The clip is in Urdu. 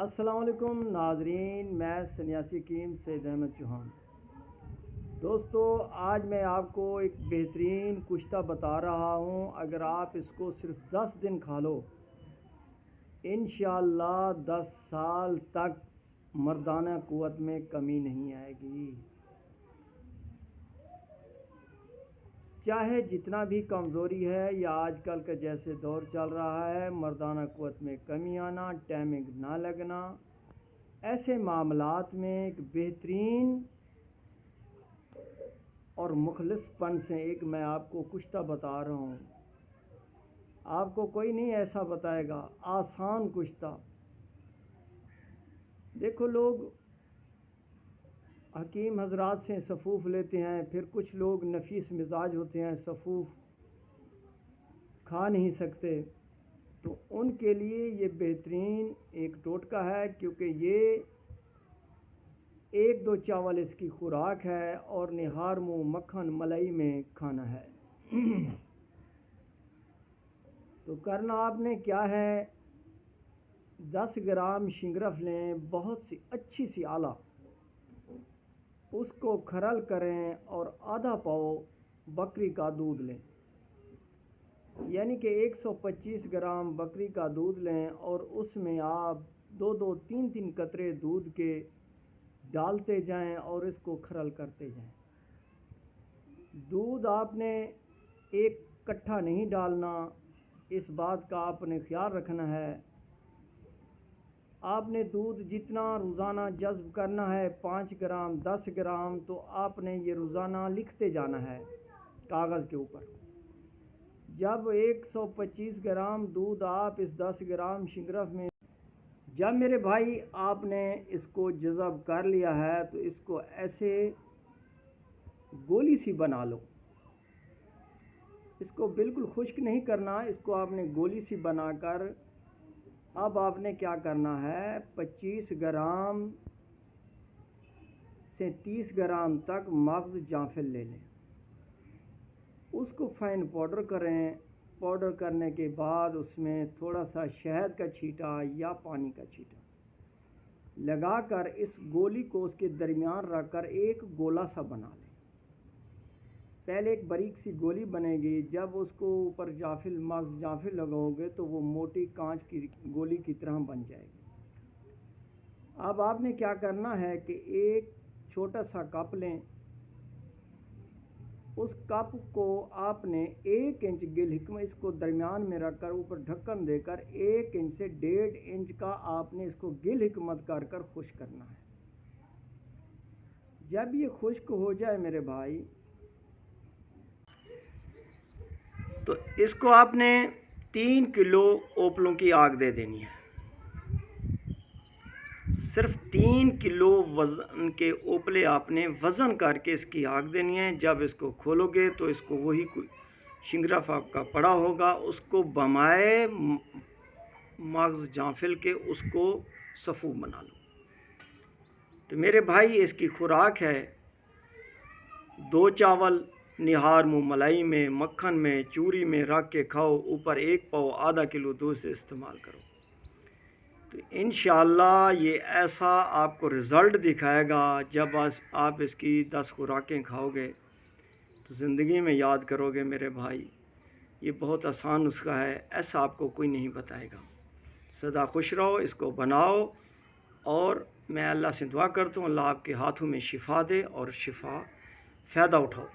السلام علیکم ناظرین، میں سنیاسی حکیم سید احمد چوہان۔ دوستو، آج میں آپ کو ایک بہترین کشتہ بتا رہا ہوں۔ اگر آپ اس کو صرف 10 دن کھا لو، انشاءاللہ 10 سال تک مردانہ قوت میں کمی نہیں آئے گی۔ چاہے جتنا بھی کمزوری ہے یا آج کل کا جیسے دور چل رہا ہے، مردانہ قوت میں کمی آنا، ٹائمنگ نہ لگنا، ایسے معاملات میں ایک بہترین اور مخلص پن سے ایک میں آپ کو کشتہ بتا رہا ہوں۔ آپ کو کوئی نہیں ایسا بتائے گا، آسان کشتہ۔ دیکھو، لوگ حکیم حضرات سے صفوف لیتے ہیں، پھر کچھ لوگ نفیس مزاج ہوتے ہیں، صفوف کھا نہیں سکتے، تو ان کے لیے یہ بہترین ایک ٹوٹکا ہے، کیونکہ یہ 1-2 چاول اس کی خوراک ہے اور نہار منہ مکھن ملائی میں کھانا ہے۔ تو کرنا آپ نے کیا ہے، 10 گرام شنگرف لیں، بہت سی اچھی سی آلہ، اس کو کھرل کریں اور آدھا پاؤ بکری کا دودھ لیں، یعنی کہ 125 گرام بکری کا دودھ لیں اور اس میں آپ 2-3 قطرے دودھ کے ڈالتے جائیں اور اس کو کھرل کرتے جائیں۔ دودھ آپ نے ایک کٹھا نہیں ڈالنا، اس بات کا آپ نے خیال رکھنا ہے۔ آپ نے دودھ جتنا روزانہ جذب کرنا ہے، 5 گرام 10 گرام، تو آپ نے یہ روزانہ لکھتے جانا ہے کاغذ کے اوپر۔ جب 125 گرام دودھ آپ اس 10 گرام شنگرف میں، جب میرے بھائی آپ نے اس کو جذب کر لیا ہے تو اس کو ایسے گولی سی بنا لو۔ اس کو بالکل خشک نہیں کرنا، اس کو آپ نے گولی سی بنا کر، اب آپ نے کیا کرنا ہے، 25 گرام سے 30 گرام تک مغز جعفر لے لیں، اس کو فائن پاؤڈر کریں۔ پاؤڈر کرنے کے بعد اس میں تھوڑا سا شہد کا چھیٹا یا پانی کا چھیٹا لگا کر اس گولی کو اس کے درمیان رکھ کر ایک گولا سا بنا لیں۔ پہلے ایک باریک سی گولی بنے گی، جب اس کو اوپر مغز جعفر لگاؤ گے تو وہ موٹی کانچ کی گولی کی طرح بن جائے گی۔ اب آپ نے کیا کرنا ہے کہ ایک چھوٹا سا کپ لیں، اس کپ کو آپ نے 1 انچ گل حکم اس کو درمیان میں رکھ کر اوپر ڈھکن دے کر 1 انچ سے 1.5 انچ کا آپ نے اس کو گل حکمت کر کر خشک کرنا ہے۔ جب یہ خشک ہو جائے میرے بھائی، تو اس کو آپ نے 3 کلو اوپلوں کی آگ دے دینی ہے۔ صرف 3 کلو وزن کے اوپلے آپ نے وزن کر کے اس کی آگ دینی ہے۔ جب اس کو کھولو گے تو اس کو وہی شنگرف آپ کا پڑا ہوگا، اس کو بمائے مغز جعفر کے اس کو صفو بنا لو۔ تو میرے بھائی اس کی خوراک ہے 2 چاول نہار منہ ملائی میں مکھن میں چوری میں رکھ کے کھاؤ، اوپر 1 پاؤ آدھا کلو دودھ سے استعمال کرو۔ تو انشاءاللہ یہ ایسا آپ کو رزلٹ دکھائے گا۔ جب آپ اس کی 10 خوراکیں کھاؤ گے تو زندگی میں یاد کرو گے میرے بھائی، یہ بہت آسان نسخہ ہے، ایسا آپ کو کوئی نہیں بتائے گا۔ سدا خوش رہو، اس کو بناؤ، اور میں اللہ سے دعا کرتا ہوں اللہ آپ کے ہاتھوں میں شفا دے اور فائدہ اٹھاؤ۔